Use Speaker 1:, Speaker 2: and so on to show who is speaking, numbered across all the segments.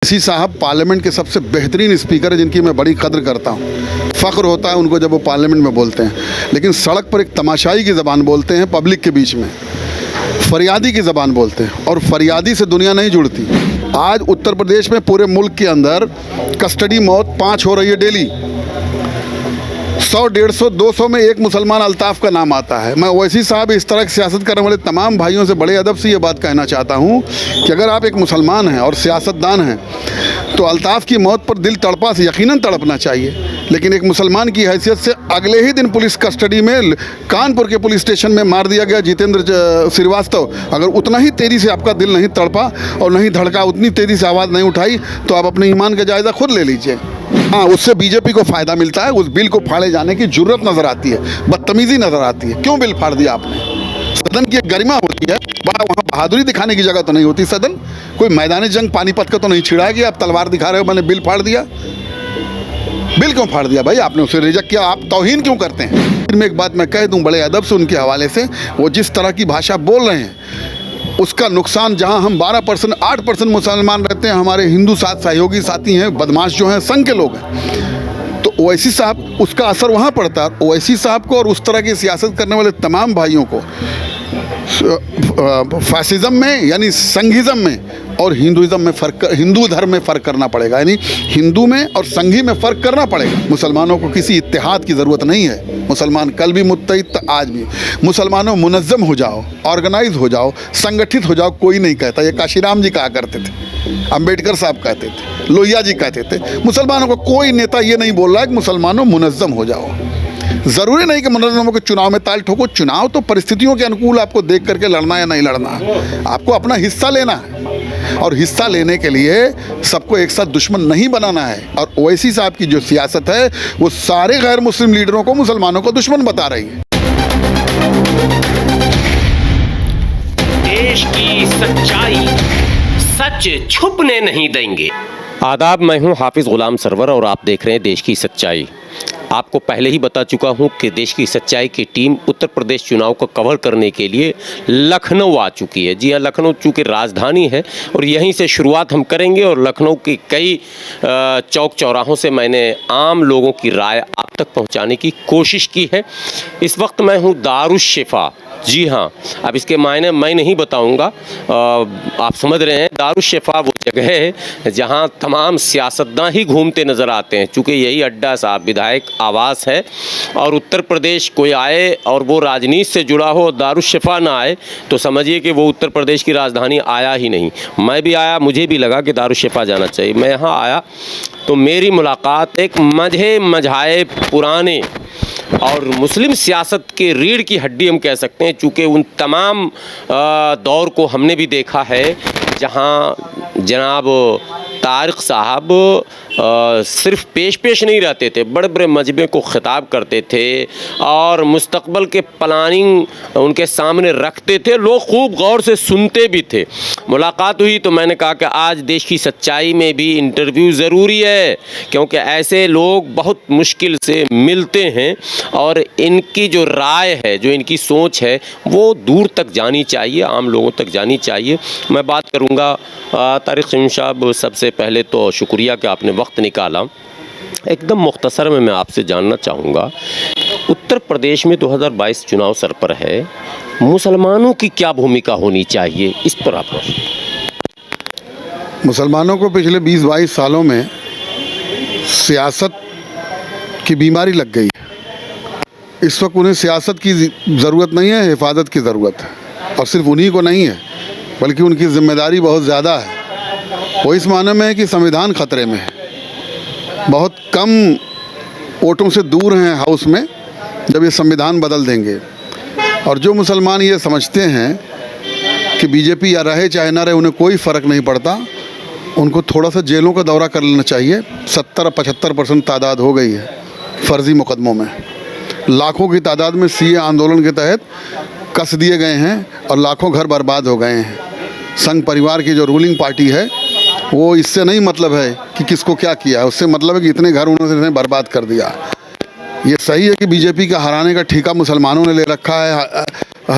Speaker 1: ओवैसी साहब पार्लियामेंट के सबसे बेहतरीन स्पीकर है, जिनकी मैं बड़ी कद्र करता हूँ। फ़ख्र होता है उनको जब वो पार्लियामेंट में बोलते हैं, लेकिन सड़क पर एक तमाशाई की ज़बान बोलते हैं, पब्लिक के बीच में फरियादी की ज़बान बोलते हैं, और फरियादी से दुनिया नहीं जुड़ती। आज उत्तर प्रदेश में पूरे मुल्क के अंदर कस्टडी मौत 5 हो रही है डेली। 100, 150, 200 में एक मुसलमान अल्ताफ़ का नाम आता है। मैं ओवैसी साहब इस तरह की सियासत करने वाले तमाम भाइयों से बड़े अदब से ये बात कहना चाहता हूँ कि अगर आप एक मुसलमान हैं और सियासतदान हैं तो अल्ताफ़ की मौत पर दिल तड़पा से यकीनन तड़पना चाहिए, लेकिन एक मुसलमान की हैसियत से अगले ही दिन पुलिस कस्टडी में कानपुर के पुलिस स्टेशन में मार दिया गया जितेंद्र श्रीवास्तव। अगर उतना ही तेज़ी से आपका दिल नहीं तड़पा और नहीं धड़का, उतनी तेज़ी से आवाज़ नहीं उठाई, तो आप अपने ईमान का जायज़ा खुद ले लीजिए। हाँ, उससे बीजेपी को फ़ायदा मिलता है, उस बिल को फाड़े जाने की ज़रूरत नज़र आती है, बदतमीज़ी नज़र आती है। क्यों बिल फाड़ दिया आपने? सदन की एक गरिमा होती है, वहाँ बहादुरी दिखाने की जगह तो नहीं होती सदन। कोई मैदान जंग पानीपत का तो नहीं छिड़ा कि आप तलवार दिखा रहे हो, मैंने बिल फाड़ दिया। बिल क्यों फाड़ दिया भाई? आपने उसे रिजेक्ट किया, आप तौहीन क्यों करते हैं? फिर मैं एक बात मैं कह दूं बड़े अदब से उनके हवाले से, वो जिस तरह की भाषा बोल रहे हैं उसका नुकसान, जहां हम 12%, 8% मुसलमान रहते हैं, हमारे हिंदू सहयोगी साथी हैं, बदमाश जो हैं, संघ के लोग हैं, तो ओवैसी साहब, उसका असर वहाँ पड़ता है। ओवैसी साहब को और उस तरह की सियासत करने वाले तमाम भाइयों को फैसिज्म में यानी संघिज़म में और हिंदुइज़म में फ़र्क, हिंदू धर्म में फ़र्क करना पड़ेगा, यानी हिंदू में और संघी में फ़र्क करना पड़ेगा। मुसलमानों को किसी इत्तेहाद की ज़रूरत नहीं है। मुसलमान कल भी मुत्तहिद, आज भी। मुसलमानों मुनज़्ज़म हो जाओ, ऑर्गेनाइज हो जाओ, संगठित हो जाओ। कोई नहीं कहता, ये काशीराम जी कहा करते थे, अम्बेडकर साहब कहते थे, लोहिया जी कहते थे। मुसलमानों को कोई नेता ये नहीं बोल रहा है कि मुसलमानों मुनज़्ज़म हो जाओ। ज़रूरी नहीं कि मुनज़्ज़म होकर चुनाव में ताल ठोको। चुनाव तो परिस्थितियों के अनुकूल आपको देख करके लड़ना या नहीं लड़ना, आपको अपना हिस्सा लेना है, और हिस्सा लेने के लिए सबको एक साथ दुश्मन नहीं बनाना है। और ओवैसी साहब की जो सियासत है वो सारे गैर मुस्लिम लीडरों को मुसलमानों को दुश्मन बता रही है।
Speaker 2: देश की सच्चाई सच छुपने नहीं देंगे।
Speaker 3: आदाब, मैं हूं हाफिज़ गुलाम सरवर और आप देख रहे हैं देश की सच्चाई। आपको पहले ही बता चुका हूं कि देश की सच्चाई की टीम उत्तर प्रदेश चुनाव को कवर करने के लिए लखनऊ आ चुकी है। जी हां, लखनऊ चूँकि राजधानी है और यहीं से शुरुआत हम करेंगे, और लखनऊ के कई चौक चौराहों से मैंने आम लोगों की राय आप तक पहुंचाने की कोशिश की है। इस वक्त मैं हूं दारुश्शिफा। जी हाँ, अब इसके मायने मैं नहीं बताऊंगा, आप समझ रहे हैं। दारुश्शिफा वो जगह है जहां तमाम सियासतदान ही घूमते नज़र आते हैं, चूँकि यही अड्डा साहब विधायक आवास है। और उत्तर प्रदेश कोई आए और वो राजनीति से जुड़ा हो, दारुश्शिफा ना आए, तो समझिए कि वो उत्तर प्रदेश की राजधानी आया ही नहीं। मैं भी आया, मुझे भी लगा कि दारुश्शिफा जाना चाहिए। मैं यहाँ आया तो मेरी मुलाकात एक मझाए पुराने और मुस्लिम सियासत के रीढ़ की हड्डी हम कह सकते हैं, चूँकि उन तमाम दौर को हमने भी देखा है जहाँ जनाब तारिक साहब सिर्फ पेश नहीं रहते थे, बड़े बड़े मजमे को ख़िताब करते थे और मुस्तक़बल के प्लानिंग उनके सामने रखते थे। लोग खूब गौर से सुनते भी थे। मुलाकात हुई तो मैंने कहा कि आज देश की सच्चाई में भी इंटरव्यू ज़रूरी है, क्योंकि ऐसे लोग बहुत मुश्किल से मिलते हैं और इनकी जो राय है, जो इनकी सोच है, वो दूर तक जानी चाहिए, आम लोगों तक जानी चाहिए। मैं बात करूँगा तारिक साहब, सबसे पहले तो शुक्रिया कि आपने वक्त निकाला। एकदम मुख्तसर में मैं आपसे जानना चाहूँगा, उत्तर प्रदेश में 2022 चुनाव सर पर है, मुसलमानों की क्या भूमिका होनी चाहिए, इस पर आप?
Speaker 1: मुसलमानों को पिछले 20-22 सालों में सियासत की बीमारी लग गई है। इस वक्त उन्हें सियासत की ज़रूरत नहीं है, हिफाजत की ज़रूरत है। और सिर्फ उन्हीं को नहीं है, बल्कि उनकी जिम्मेदारी बहुत ज़्यादा है। वो इस माने में है कि संविधान ख़तरे में है। बहुत कम वोटों से दूर हैं हाउस में जब ये संविधान बदल देंगे। और जो मुसलमान ये समझते हैं कि बीजेपी या रहे चाहे ना रहे उन्हें कोई फ़र्क नहीं पड़ता, उनको थोड़ा सा जेलों का दौरा कर लेना चाहिए। 70-75% तादाद हो गई है फ़र्ज़ी मुकदमों में। लाखों की तादाद में सीए आंदोलन के तहत कस दिए गए हैं और लाखों घर बर्बाद हो गए हैं। संघ परिवार की जो रूलिंग पार्टी है वो इससे नहीं मतलब है कि किसको क्या किया, उससे मतलब है कि इतने घर उन्होंने बर्बाद कर दिया। ये सही है कि बीजेपी का हराने का ठेका मुसलमानों ने ले रखा है,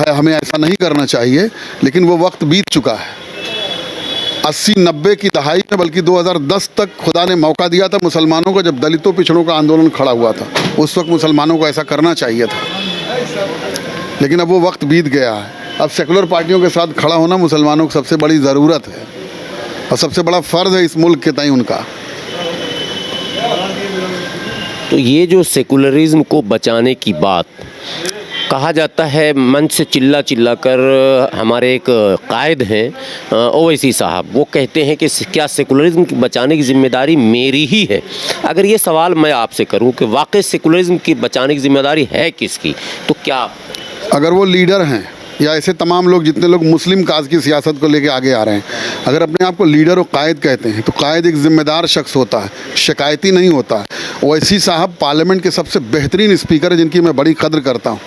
Speaker 1: हमें ऐसा नहीं करना चाहिए, लेकिन वो वक्त बीत चुका है। 80-90 की दहाई में, बल्कि 2010 तक खुदा ने मौका दिया था मुसलमानों को, जब दलितों पिछड़ों का आंदोलन खड़ा हुआ था। उस वक्त मुसलमानों को ऐसा करना चाहिए था, लेकिन अब वो वक्त बीत गया है। अब सेकुलर पार्टियों के साथ खड़ा होना मुसलमानों की सबसे बड़ी ज़रूरत है और सबसे बड़ा फ़र्ज़ है इस मुल्क के तय उनका।
Speaker 3: तो ये जो सेकुलरिज्म को बचाने की बात कहा जाता है, मंच से चिल्ला चिल्ला कर हमारे एक कायद हैं ओवैसी साहब, वो कहते हैं कि क्या सेकुलरिज्म की बचाने की जिम्मेदारी मेरी ही है? अगर ये सवाल मैं आपसे करूं कि वाकई सेकुलरिज्म की बचाने की जिम्मेदारी है किसकी, तो क्या
Speaker 1: अगर वो लीडर हैं या ऐसे तमाम लोग, जितने लोग मुस्लिम काज की सियासत को लेके आगे आ रहे हैं, अगर अपने आप को लीडर और कायद कहते हैं, तो कायद एक ज़िम्मेदार शख्स होता है, शिकायती नहीं होता है। ओवैसी साहब पार्लियामेंट के सबसे बेहतरीन स्पीकर है, जिनकी मैं बड़ी कद्र करता हूँ।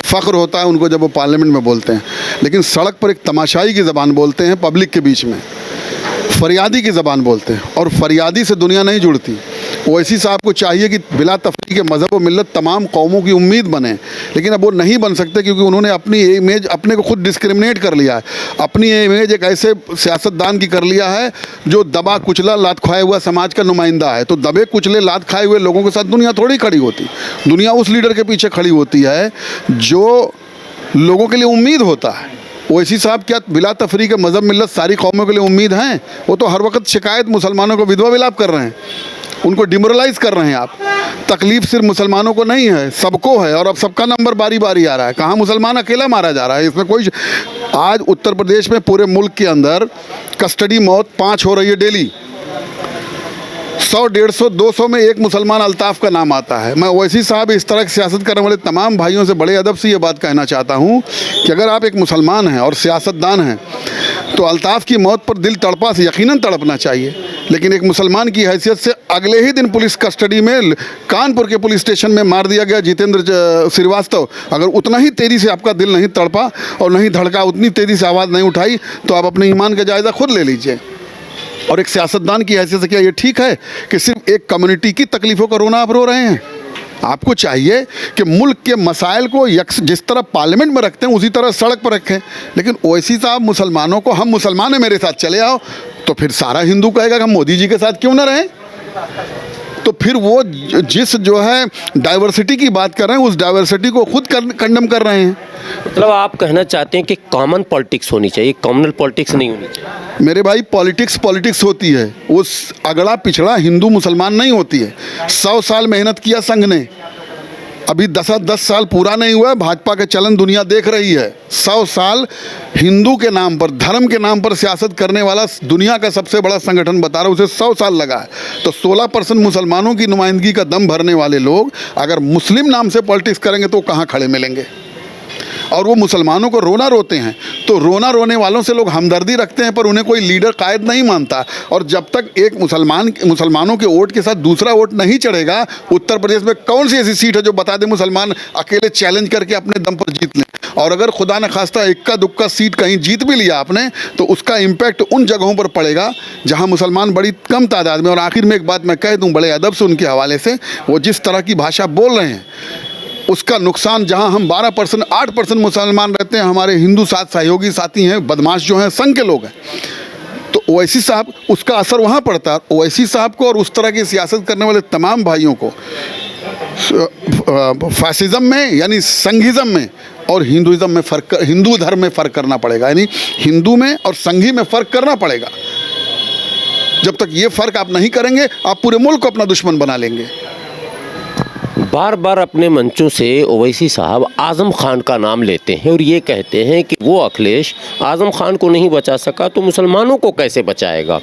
Speaker 1: फ़ख्र होता है उनको जब वो पार्लियामेंट में बोलते हैं, लेकिन सड़क पर एक तमाशाई की ज़बान बोलते हैं, पब्लिक के बीच में फरियादी की ज़बान बोलते हैं, और फरियादी से दुनिया नहीं जुड़ती। ओवैसी साहब को चाहिए कि बिला तफरीक मज़हब व मिल्लत तमाम कौमों की उम्मीद बने, लेकिन अब वो नहीं बन सकते, क्योंकि उन्होंने अपनी इमेज अपने को खुद डिस्क्रिमिनेट कर लिया है। अपनी इमेज एक ऐसे सियासतदान की कर लिया है जो दबा कुचला लात खाए हुआ समाज का नुमाइंदा है। तो दबे कुचले लात खाए हुए लोगों के साथ दुनिया थोड़ी खड़ी होती, दुनिया उस लीडर के पीछे खड़ी होती है जो लोगों के लिए उम्मीद होता है। ओवैसी साहब क्या बिला तफरीक मज़हब मिल्लत सारी कौमों के लिए उम्मीद हैं? वो तो हर वक्त शिकायत मुसलमानों को विधवा विलाप कर रहे हैं, उनको डिमोरलाइज कर रहे हैं आप। तकलीफ़ सिर्फ मुसलमानों को नहीं है, सबको है, और अब सबका नंबर बारी बारी आ रहा है। कहाँ मुसलमान अकेला मारा जा रहा है? इसमें कोई आज उत्तर प्रदेश में पूरे मुल्क के अंदर कस्टडी मौत 5 हो रही है डेली। 100, 150, 200 में एक मुसलमान अल्ताफ़ का नाम आता है। मैं ओवैसी साहब इस तरह की सियासत करने वाले तमाम भाइयों से बड़े अदब से ये बात कहना चाहता हूँ कि अगर आप एक मुसलमान हैं और सियासतदान हैं, तो अल्ताफ़ की मौत पर दिल तड़पा से यकीनन तड़पना चाहिए, लेकिन एक मुसलमान की हैसियत से अगले ही दिन पुलिस कस्टडी में कानपुर के पुलिस स्टेशन में मार दिया गया जितेंद्र श्रीवास्तव। अगर उतना ही तेज़ी से आपका दिल नहीं तड़पा और नहीं धड़का, उतनी तेज़ी से आवाज़ नहीं उठाई, तो आप अपने ईमान का जायज़ा खुद ले लीजिए। और एक सियासतदान की हैसियत से क्या ये ठीक है कि सिर्फ एक कम्युनिटी की तकलीफ़ों का रोना आप रो रहे हैं? आपको चाहिए कि मुल्क के मसाइल को जिस तरह पार्लियामेंट में रखते हैं उसी तरह सड़क पर रखें। लेकिन ओवैसी साहब मुसलमानों को, हम मुसलमान हैं मेरे साथ चले आओ, तो फिर सारा हिंदू कहेगा कि हम मोदी जी के साथ क्यों ना रहें? तो फिर वो जिस जो है डाइवर्सिटी की बात कर रहे हैं, उस डाइवर्सिटी को खुद कंडम कर रहे हैं।
Speaker 3: मतलब आप कहना चाहते हैं कि कॉमन पॉलिटिक्स होनी चाहिए, कम्युनल पॉलिटिक्स नहीं होनी चाहिए?
Speaker 1: मेरे भाई, पॉलिटिक्स होती है, उस अगड़ा पिछड़ा हिंदू मुसलमान नहीं होती है। 100 साल मेहनत किया संघ ने, अभी 10 साल पूरा नहीं हुआ, भाजपा के चलन दुनिया देख रही है। 100 साल हिंदू के नाम पर, धर्म के नाम पर सियासत करने वाला दुनिया का सबसे बड़ा संगठन बता रहा हूँ, उसे 100 साल लगा है। तो 16% मुसलमानों की नुमाइंदगी का दम भरने वाले लोग अगर मुस्लिम नाम से पॉलिटिक्स करेंगे तो कहाँ खड़े मिलेंगे? और वो मुसलमानों को रोना रोते हैं, तो रोना रोने वालों से लोग हमदर्दी रखते हैं, पर उन्हें कोई लीडर कायद नहीं मानता। और जब तक एक मुसलमानों के वोट के साथ दूसरा वोट नहीं चढ़ेगा, उत्तर प्रदेश में कौन सी ऐसी सीट है जो बता दे मुसलमान अकेले चैलेंज करके अपने दम पर जीत लें? और अगर खुदा न खास्ता इक्का दुक्का सीट कहीं जीत भी लिया आपने, तो उसका इम्पैक्ट उन जगहों पर पड़ेगा जहां मुसलमान बड़ी कम तादाद में। और आखिर में एक बात मैं कह दूं बड़े अदब से उनके हवाले से, वो जिस तरह की भाषा बोल रहे हैं, उसका नुकसान जहां हम 12%, 8% मुसलमान रहते हैं, हमारे हिंदू सहयोगी साथी हैं, बदमाश जो हैं, संघ के लोग हैं, तो ओवैसी साहब, उसका असर वहाँ पड़ता है। ओवैसी साहब को और उस तरह की सियासत करने वाले तमाम भाइयों को फैसिज्म में यानी संघिज़म में और हिंदुइज़म में फ़र्क, हिंदू धर्म में फ़र्क करना पड़ेगा, यानी हिंदू में और संघी में फ़र्क करना पड़ेगा। जब तक ये फ़र्क आप नहीं करेंगे, आप पूरे मुल्क को अपना दुश्मन बना लेंगे।
Speaker 3: बार बार अपने मंचों से ओवैसी साहब आज़म खान का नाम लेते हैं और ये कहते हैं कि वो अखिलेश आज़म खान को नहीं बचा सका तो मुसलमानों को कैसे बचाएगा?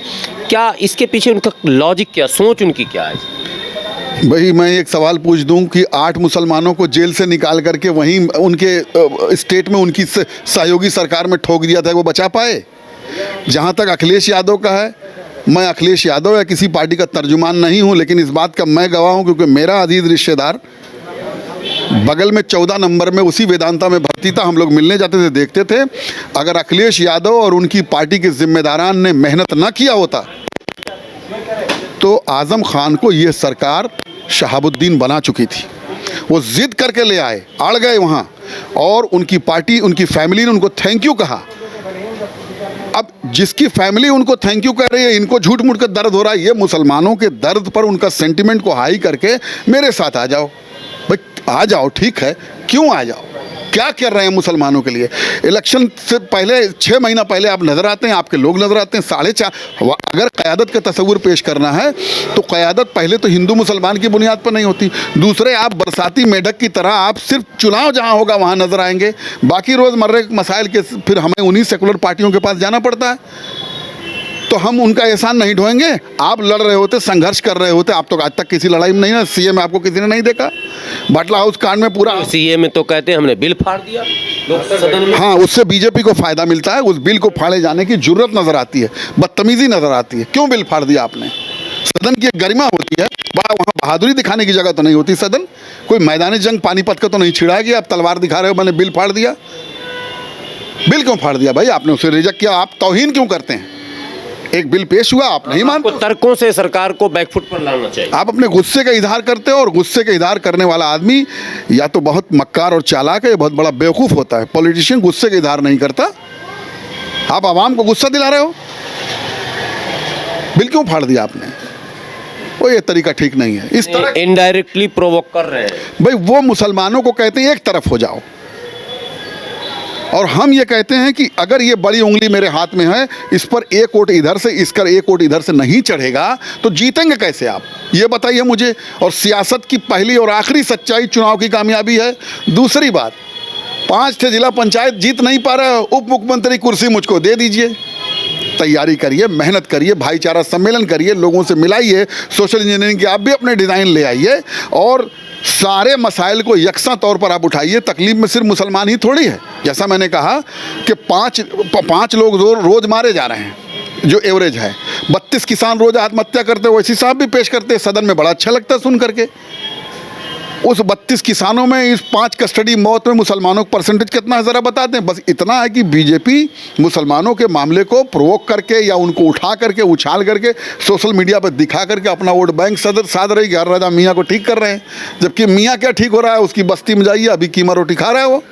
Speaker 3: क्या इसके पीछे उनका लॉजिक, क्या सोच उनकी क्या है?
Speaker 1: भाई, मैं एक सवाल पूछ दूं कि 8 मुसलमानों को जेल से निकाल करके वहीं उनके स्टेट में उनकी सहयोगी सरकार में ठोक दिया था, वो बचा पाए? जहां तक अखिलेश यादव का है, मैं अखिलेश यादव या किसी पार्टी का तर्जुमान नहीं हूं, लेकिन इस बात का मैं गवाह हूं, क्योंकि मेरा अजीज रिश्तेदार बगल में 14 नंबर में उसी वेदांता में भर्ती था, हम लोग मिलने जाते थे, देखते थे। अगर अखिलेश यादव और उनकी पार्टी के जिम्मेदारान ने मेहनत न किया होता तो आज़म खान को ये सरकार शहाबुद्दीन बना चुकी थी। वो जिद करके ले आए, अड़ गए वहाँ, और उनकी पार्टी, उनकी फैमिली ने उनको थैंक यू कहा। अब जिसकी फैमिली उनको थैंक यू कह रही है, इनको झूठ मूठ का दर्द हो रहा है। ये मुसलमानों के दर्द पर उनका सेंटिमेंट को हाई करके मेरे साथ आ जाओ भाई, आ जाओ, ठीक है, क्यों आ जाओ, क्या कर रहे हैं मुसलमानों के लिए। इलेक्शन से पहले 6 महीना पहले आप नज़र आते हैं, आपके लोग नज़र आते हैं। 4.5 अगर क़यादत का तस्वुर पेश करना है तो क़यादत पहले तो हिंदू मुसलमान की बुनियाद पर नहीं होती। दूसरे, आप बरसाती मेढक की तरह आप सिर्फ चुनाव जहां होगा वहां नज़र आएंगे, बाकी रोज़मर्रे के मसाइल के फिर हमें उन्हीं सेकुलर पार्टियों के पास जाना पड़ता है। तो हम उनका एहसान नहीं ढोएंगे। आप लड़ रहे होते, संघर्ष कर रहे होते, आप तो आज तक किसी लड़ाई में नहीं है। सीए में आपको किसी ने नहीं देखा। बाटला हाउस कांड में पूरा
Speaker 3: सीए में तो कहते हैं हमने बिल फाड़ दिया सदन में।
Speaker 1: हाँ, उससे बीजेपी को फायदा मिलता है। उस बिल को फाड़े जाने की जरूरत नजर आती है, बदतमीजी नजर आती है। क्यों बिल फाड़ दिया आपने? सदन की एक गरिमा होती है, वहाँ बहादुरी दिखाने की जगह तो नहीं होती सदन। कोई मैदानी जंग पानीपत का तो नहीं छिड़ा गया, आप तलवार दिखा रहे हो मैंने बिल फाड़ दिया। बिल क्यों फाड़ दिया भाई आपने? उसे रिजेक्ट किया, आप तौहीन क्यों करते हैं? एक बिल पेश हुआ, आप नहीं मानते।
Speaker 3: तर्कों से सरकार को बैकफुट पर लाना चाहिए।
Speaker 1: आप अपने गुस्से का इजहार करते हो, और गुस्से का इजहार करने वाला आदमी या तो बहुत मक्कार और चालाक है या बहुत बड़ा बेवकूफ़ होता है। पॉलिटिशियन गुस्से का इजहार नहीं करता। आप आवाम को गुस्सा दिला रहे हो। बिल क्यों फाड़ दिया आपने? वो ये तरीका ठीक नहीं है। इस तरह
Speaker 3: इनडायरेक्टली प्रोवोक कर रहे हैं
Speaker 1: भाई। वो मुसलमानों को कहते हैं एक तरफ हो जाओ, और हम ये कहते हैं कि अगर ये बड़ी उंगली मेरे हाथ में है, इस पर एक वोट इधर से, इसका एक वोट इधर से नहीं चढ़ेगा तो जीतेंगे कैसे आप? ये बताइए मुझे। और सियासत की पहली और आखिरी सच्चाई चुनाव की कामयाबी है। दूसरी बात, 5 जिला पंचायत जीत नहीं पा रहे, उप मुख्यमंत्री कुर्सी मुझको दे दीजिए। तैयारी करिए, मेहनत करिए, भाईचारा सम्मेलन करिए, लोगों से मिलाइए, सोशल इंजीनियरिंग की आप भी अपने डिज़ाइन ले आइए, और सारे मसाइल को यकसा तौर पर आप उठाइए। तकलीफ में सिर्फ मुसलमान ही थोड़ी है। जैसा मैंने कहा कि 5 लोग रोज़ मारे जा रहे हैं जो एवरेज है। 32 किसान रोज़ आत्महत्या करते हैं, वैसी साहब भी पेश करते हैं सदन में, बड़ा अच्छा लगता है सुन करके। उस 32 किसानों में इस 5 कस्टडी मौत में मुसलमानों का परसेंटेज कितना है ज़रा बता दें। बस इतना है कि बीजेपी मुसलमानों के मामले को प्रोवोक करके या उनको उठा करके उछाल करके सोशल मीडिया पर दिखा करके अपना वोट बैंक साध रही है। हर राजा मियाँ को ठीक कर रहे हैं, जबकि मियाँ क्या ठीक हो रहा है? उसकी बस्ती में जाइए, अभी कीमा रोटी खा रहा है वो।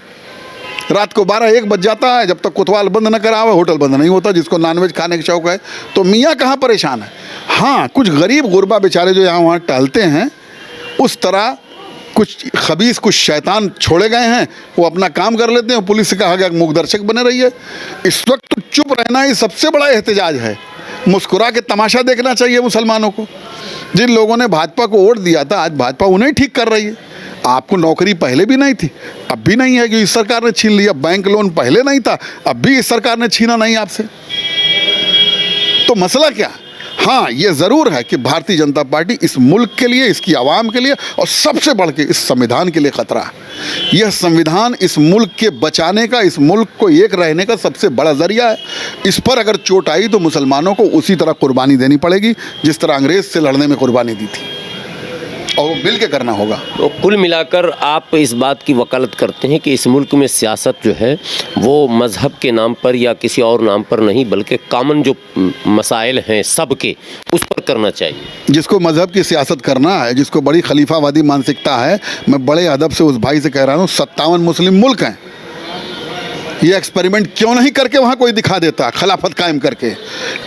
Speaker 1: रात को 12-1 बज जाता है, जब तक कोतवाल बंद न करा हुआ होटल बंद नहीं होता, जिसको नॉनवेज खाने का शौक है। तो मियाँ कहाँ परेशान है? हाँ, कुछ गरीब गुरबा बेचारे जो यहाँ वहाँ टहलते हैं, उस तरह कुछ खबीस, कुछ शैतान छोड़े गए हैं, वो अपना काम कर लेते हैं। पुलिस से कहा गया मुखदर्शक बने रहिए। इस वक्त तो चुप रहना ही सबसे बड़ा एहतजाज है। मुस्कुरा के तमाशा देखना चाहिए मुसलमानों को। जिन लोगों ने भाजपा को वोट दिया था, आज भाजपा उन्हें ठीक कर रही है। आपको नौकरी पहले भी नहीं थी, अब भी नहीं है कि इस सरकार ने छीन लिया। बैंक लोन पहले नहीं था, अब भी इस सरकार ने छीना नहीं आपसे। तो मसला क्या? हाँ, ये ज़रूर है कि भारतीय जनता पार्टी इस मुल्क के लिए, इसकी आवाम के लिए, और सबसे बढ़ के इस संविधान के लिए ख़तरा है। यह संविधान इस मुल्क के बचाने का, इस मुल्क को एक रहने का सबसे बड़ा ज़रिया है। इस पर अगर चोट आई तो मुसलमानों को उसी तरह कुर्बानी देनी पड़ेगी जिस तरह अंग्रेज़ से लड़ने में कुर्बानी दी थी, और वो मिल के करना होगा।
Speaker 3: तो कुल मिलाकर आप इस बात की वकालत करते हैं कि इस मुल्क में सियासत जो है वो मज़हब के नाम पर या किसी और नाम पर नहीं, बल्कि कॉमन जो मसाइल हैं सबके, उस पर करना चाहिए।
Speaker 1: जिसको मज़हब की सियासत करना है, जिसको बड़ी खलीफावादी मानसिकता है, मैं बड़े अदब से उस भाई से कह रहा हूँ, 57 मुस्लिम मुल्क हैं। ये एक्सपेरिमेंट क्यों नहीं करके वहाँ कोई दिखा देता, खिलाफत कायम करके?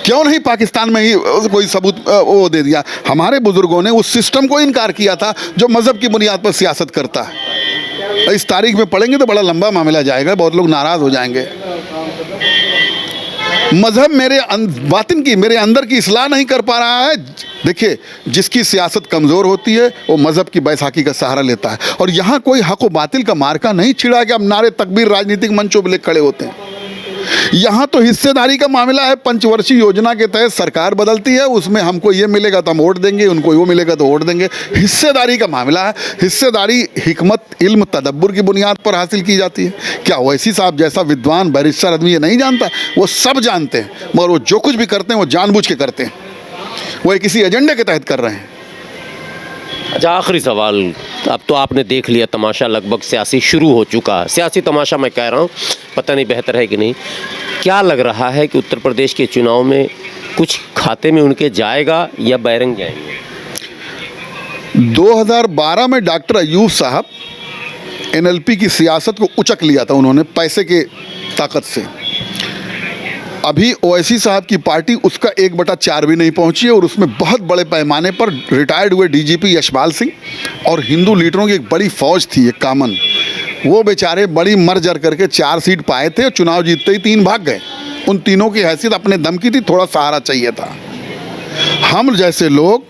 Speaker 1: क्यों नहीं पाकिस्तान में ही कोई सबूत वो दे दिया? हमारे बुज़ुर्गों ने उस सिस्टम को इनकार किया था जो मज़हब की बुनियाद पर सियासत करता है। इस तारीख में पढ़ेंगे तो बड़ा लंबा मामला जाएगा, बहुत लोग नाराज़ हो जाएंगे। मज़हब मेरे अंदर की इस्लाह नहीं कर पा रहा है। देखिए, जिसकी सियासत कमज़ोर होती है वो मज़हब की बैसाखी का सहारा लेता है। और यहाँ कोई हक़ व बातिल का मार्का नहीं छिड़ा कि अब नारे तकबीर राजनीतिक मंचों पर लेकर खड़े होते हैं। यहाँ तो हिस्सेदारी का मामला है। पंचवर्षीय योजना के तहत सरकार बदलती है, उसमें हमको ये मिलेगा तो हम वोट देंगे, उनको वो मिलेगा तो वोट देंगे। हिस्सेदारी का मामला है। हिस्सेदारी हिकमत, इल्म, तदब्बुर की बुनियाद पर हासिल की जाती है। क्या ओवैसी साहब जैसा विद्वान बैरिस्टर आदमी ये नहीं जानता? वो सब जानते हैं, मगर वो जो कुछ भी करते हैं वो जानबूझ के करते हैं, वो किसी एजेंडे के तहत कर रहे हैं।
Speaker 3: अच्छा, आखिरी सवाल। अब तो आपने देख लिया तमाशा लगभग सियासी शुरू हो चुका है। सियासी तमाशा मैं कह रहा हूँ, पता नहीं बेहतर है कि नहीं। क्या लग रहा है कि उत्तर प्रदेश के चुनाव में कुछ खाते में उनके जाएगा या बैरंग जाएंगे?
Speaker 1: 2012 में डॉक्टर अयूब साहब NLP की सियासत को उचक लिया था उन्होंने, पैसे के ताकत से। अभी ओवैसी साहब की पार्टी उसका 1/4 भी नहीं पहुंची है और उसमें बहुत बड़े पैमाने पर रिटायर्ड हुए डीजीपी यशपाल सिंह और हिंदू लीडरों की एक बड़ी फौज थी, एक कामन, वो बेचारे बड़ी मर जर करके 4 सीट पाए थे, चुनाव जीतते ही 3 भाग गए। उन तीनों की हैसियत अपने दम की थी, थोड़ा सहारा चाहिए था। हम जैसे लोग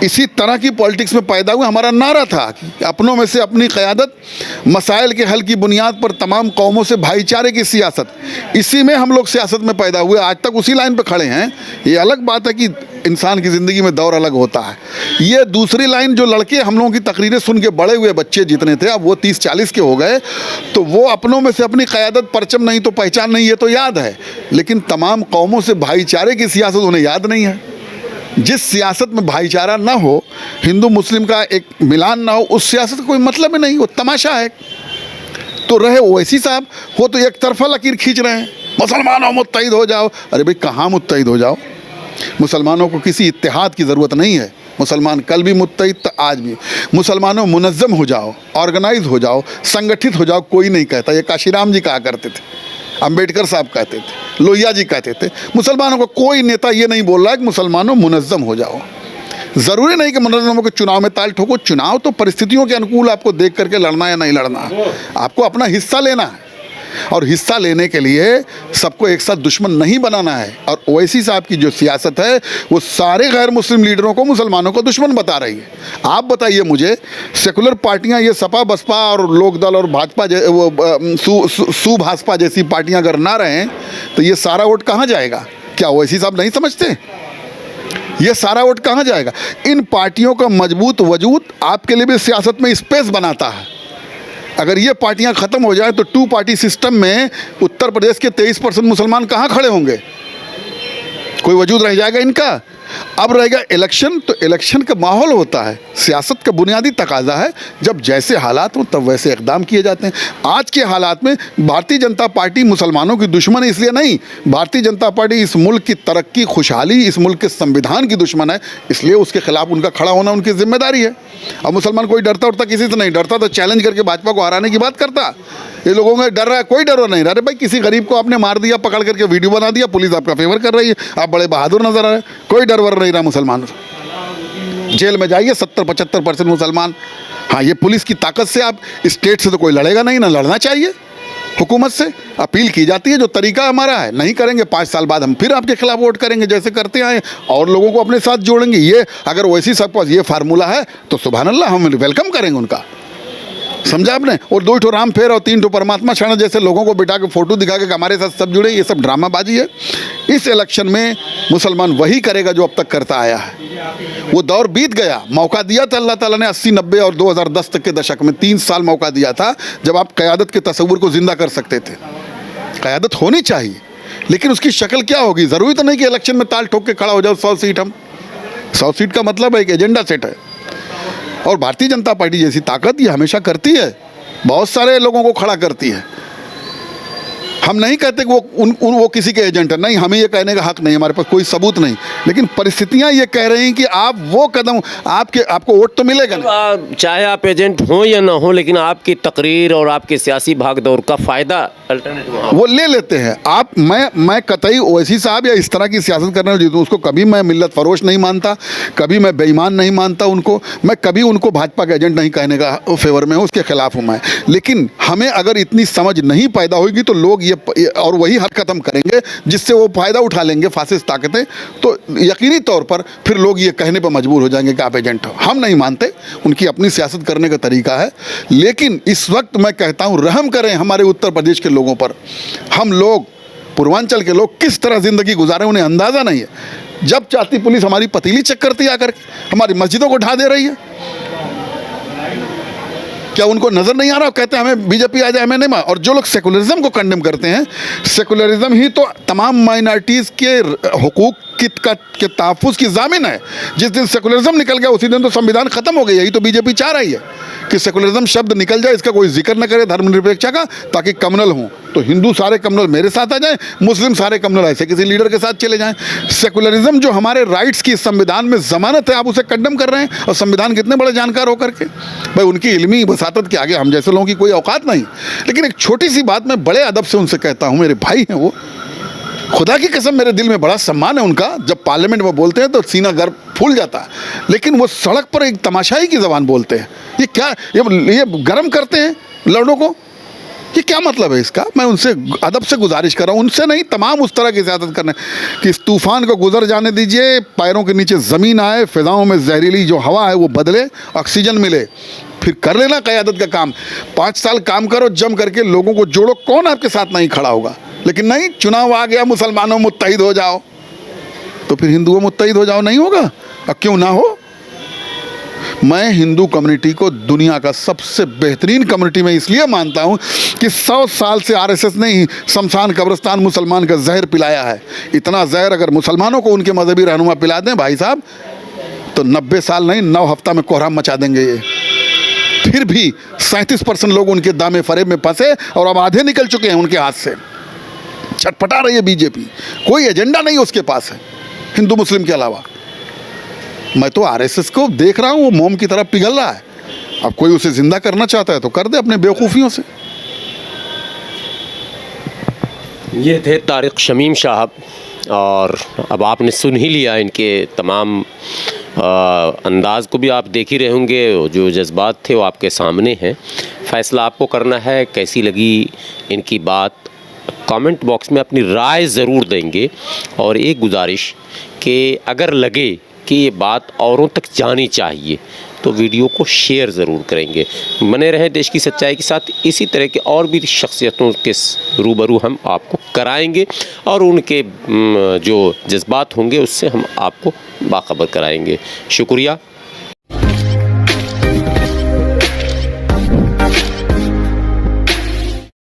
Speaker 1: इसी तरह की पॉलिटिक्स में पैदा हुए। हमारा नारा था कि अपनों में से अपनी क़यादत, मसाइल के हल की बुनियाद पर तमाम कौमों से भाईचारे की सियासत, इसी में हम लोग सियासत में पैदा हुए, आज तक उसी लाइन पे खड़े हैं। ये अलग बात है कि इंसान की ज़िंदगी में दौर अलग होता है। ये दूसरी लाइन, जो लड़के हम लोगों की तकरीरें सुन के बड़े हुए बच्चे जितने थे, अब वो 30-40 के हो गए, तो वो अपनों में से अपनी क़यादत, परचम नहीं तो पहचान नहीं, ये तो याद है, लेकिन तमाम कौमों से भाईचारे की सियासत उन्हें याद नहीं है। जिस सियासत में भाईचारा ना हो, हिंदू मुस्लिम का एक मिलान ना हो, उस सियासत का कोई मतलब ही नहीं, वो तमाशा है। तो रहे ओवैसी साहब, वो तो एक तरफा लकीर खींच रहे हैं, मुसलमानों मुत्तहिद हो जाओ। अरे भाई, कहाँ मुत्तहिद हो जाओ? मुसलमानों को किसी इत्तेहाद की ज़रूरत नहीं है। मुसलमान कल भी मुत्तहिद था, आज भी। मुसलमानों मुनज़्ज़म हो जाओ, ऑर्गेनाइज हो जाओ, संगठित हो जाओ, कोई नहीं कहता। ये काशीराम जी कहा करते थे, अंबेडकर साहब कहते थे, लोहिया जी कहते थे। मुसलमानों का कोई नेता ये नहीं बोल रहा है कि मुसलमानों मुनज़्ज़म हो जाओ। ज़रूरी नहीं कि मुनज़्ज़म होकर चुनाव में ताल ठोको। चुनाव तो परिस्थितियों के अनुकूल आपको देख करके लड़ना या नहीं लड़ना, आपको अपना हिस्सा लेना है, और हिस्सा लेने के लिए सबको एक साथ दुश्मन नहीं बनाना है। और ओवैसी साहब की जो सियासत है, वो सारे गैर मुस्लिम लीडरों को मुसलमानों को दुश्मन बता रही है। आप बताइए मुझे, सेकुलर पार्टियां, ये सपा बसपा और लोकदल और भाजपा, भाजपा जैसी पार्टियां अगर ना रहें तो ये सारा वोट कहाँ जाएगा? क्या ओवैसी साहब नहीं समझते? ये सारा वोट कहाँ जाएगा? इन पार्टियों का मजबूत वजूद आपके लिए भी सियासत में स्पेस बनाता है। अगर ये पार्टियां ख़त्म हो जाए तो 2 पार्टी सिस्टम में उत्तर प्रदेश के 23% मुसलमान कहाँ खड़े होंगे? कोई वजूद रह जाएगा इनका? अब रहेगा इलेक्शन, तो इलेक्शन का माहौल होता है। सियासत का बुनियादी तकाजा है, जब जैसे हालात हों तब वैसे इक़दाम किए जाते हैं। आज के हालात में भारतीय जनता पार्टी मुसलमानों की दुश्मन है इसलिए नहीं, भारतीय जनता पार्टी इस मुल्क की तरक्की, खुशहाली, इस मुल्क के संविधान की दुश्मन है, इसलिए उसके खिलाफ उनका खड़ा होना उनकी जिम्मेदारी है। अब मुसलमान कोई डरता उड़ता किसी से नहीं, डरता तो चैलेंज करके भाजपा को हराने की बात करता। ये लोगों का डर रहा है, कोई डर नहीं रहा। अरे भाई, किसी गरीब को आपने मार दिया, पकड़ करके वीडियो बना दिया, पुलिस आपका फेवर कर रही है, आप बड़े बहादुर नजर आ रहे हैं, कोई डर वर नहीं रहा मुसलमान। जेल में जाइए 70-75% मुसलमान। हाँ, ये पुलिस की ताकत से, आप स्टेट से तो कोई लड़ेगा नहीं, ना लड़ना चाहिए। हुकूमत से अपील की जाती है, जो तरीका हमारा है, नहीं करेंगे 5 साल बाद हम फिर आपके खिलाफ वोट करेंगे जैसे करते आए, और लोगों को अपने साथ जोड़ेंगे। ये अगर वैसी सब पास ये फार्मूला है तो सुभान अल्लाह, हम वेलकम करेंगे उनका। समझा आपने? और 2 ठो राम फेर और 3 ठो परमात्मा क्षण जैसे लोगों को बिठा के फोटो दिखा के हमारे साथ सब जुड़े, ये सब ड्रामाबाजी है। इस इलेक्शन में मुसलमान वही करेगा जो अब तक करता आया है। वो दौर बीत गया। मौका दिया था अल्लाह ताला ने 80, 90 और 2010 तक के दशक में 3 साल मौका दिया था, जब आप क़यादत के तस्वुर को ज़िंदा कर सकते थे। क़यादत होनी चाहिए, लेकिन उसकी शक्ल क्या होगी? ज़रूरी तो नहीं कि इलेक्शन में ताल ठोक के खड़ा हो जाओ 100 सीट। हम 100 सीट का मतलब है एक एजेंडा सेट है, और भारतीय जनता पार्टी जैसी ताकत ये हमेशा करती है, बहुत सारे लोगों को खड़ा करती है। हम नहीं कहते कि वो किसी के एजेंट है, नहीं, हमें ये कहने का हक नहीं, हमारे पास कोई सबूत नहीं, लेकिन परिस्थितियां ये कह रही हैं कि आप वो कदम, आपको वोट तो मिलेगा नहीं।
Speaker 3: चाहे आप एजेंट हो या ना हो, लेकिन आपकी तकरीर और आपके सियासी भागदौड़ का फ़ायदा अल्टरनेटिव वो
Speaker 1: ले लेते हैं। आप मैं कतई ओवैसी साहब या इस तरह की सियासत करने वाले जीतूँ, उसको कभी मैं मिल्लत फरोश नहीं मानता, कभी मैं बेईमान नहीं मानता उनको, मैं कभी उनको भाजपा का एजेंट नहीं कहने का फेवर में हूँ, उसके खिलाफ हूँ मैं। लेकिन हमें अगर इतनी समझ नहीं पैदा होगी तो लोग ये और वही हरकत हम करेंगे जिससे वो फ़ायदा उठा लेंगे फासिस्ट ताकतें, तो यकीनी तौर पर फिर लोग ये कहने पर मजबूर हो जाएंगे कि आप एजेंट हो। हम नहीं मानते, उनकी अपनी सियासत करने का तरीका है। लेकिन इस वक्त मैं कहता हूँ, रहम करें हमारे उत्तर प्रदेश के लोगों पर। हम लोग, पूर्वांचल के लोग किस तरह ज़िंदगी गुजारे उन्हें अंदाज़ा नहीं है। जब चाहती पुलिस हमारी पतीली चेक करती आकर, हमारी मस्जिदों को ढा दे रही है। क्या उनको नज़र नहीं आ रहा? कहते हैं हमें बीजेपी आ जाए, हमें नहीं। और जो लोग सेकुलरिज्म को कंडेम करते हैं, सेकुलरिज्म ही तो तमाम माइनॉरिटीज़ के हुकूक के तहफ़्फ़ुज़ की ज़ामिन है। जिस दिन सेकुलरिज्म निकल गया उसी दिन तो संविधान ख़त्म हो गया। यही तो बीजेपी चाह रही है कि सेकुलरिज्म शब्द निकल जाए, इसका कोई जिक्र न करे धर्मनिरपेक्षता का, ताकि कम्युनल हों। तो हिंदू सारे कम्युनल मेरे साथ आ जाएं, मुस्लिम सारे कम्युनल ऐसे किसी लीडर के साथ चले जाएं। सेकुलरिज्म जो हमारे राइट्स की संविधान में ज़मानत है, आप उसे कंडेम कर रहे हैं। और संविधान कितने बड़े जानकार होकर के, भाई उनकी इल्मी वसातत के आगे हम जैसे लोगों की कोई औकात नहीं। लेकिन एक छोटी सी बात मैं बड़े अदब से उनसे कहता हूँ, मेरे भाई हैं वो, खुदा की कसम मेरे दिल में बड़ा सम्मान है उनका, जब पार्लियामेंट में बोलते हैं तो सीना गर्व फूल जाता है, लेकिन वो सड़क पर एक तमाशाई की ज़बान बोलते हैं। ये क्या, ये गर्म करते हैं लड़ों को, ये क्या मतलब है इसका? मैं उनसे अदब से गुजारिश कर रहा हूँ, उनसे नहीं, तमाम उस तरह की सियासत करने कि इस तूफ़ान को गुजर जाने दीजिए, पैरों के नीचे ज़मीन आए, फ़िज़ाओं में जहरीली जो हवा है वो बदले, ऑक्सीजन मिले, फिर कर लेना क़यादत का काम। 5 साल काम करो, जम करके लोगों को जोड़ो, कौन आपके साथ नहीं खड़ा होगा? लेकिन नहीं, चुनाव आ गया, मुसलमानों मुत्तहिद हो जाओ, तो फिर हिंदुओं मुत्तहिद हो जाओ, नहीं होगा? अब क्यों ना हो? मैं हिंदू कम्युनिटी को दुनिया का सबसे बेहतरीन कम्युनिटी में इसलिए मानता हूँ कि 100 साल से आरएसएस ने ही शमशान कब्रिस्तान मुसलमान का जहर पिलाया है। इतना जहर अगर मुसलमानों को उनके मजहबी रहनुमा पिला दें भाई साहब, तो 90 साल नहीं 9 हफ्ता में कोहराम मचा देंगे ये। फिर भी 37% लोग उनके दामे फरेब में फंसे और अब आधे निकल चुके हैं उनके हाथ से। छटपटा रही है बीजेपी, कोई एजेंडा नहीं उसके पास है हिंदू मुस्लिम के अलावा। मैं तो आरएसएस को देख रहा हूँ, वो मोम की तरह पिघल रहा है। अब कोई उसे जिंदा करना चाहता है तो कर दे अपने बेवकूफ़ियों से।
Speaker 3: ये थे तारिक शमीम साहब, और अब आपने सुन ही लिया इनके तमाम अंदाज़ को भी आप देख ही रहे होंगे, जो जज्बात थे वो आपके सामने हैं। फ़ैसला आपको करना है, कैसी लगी इनकी बात कमेंट बॉक्स में अपनी राय ज़रूर देंगे। और एक गुजारिश कि अगर लगे कि ये बात औरों तक जानी चाहिए तो वीडियो को शेयर ज़रूर करेंगे। बने रहें देश की सच्चाई के साथ, इसी तरह के और भी शख्सियतों के रूबरू हम आपको कराएंगे और उनके जो जज्बात होंगे उससे हम आपको बाखबर कराएंगे। शुक्रिया।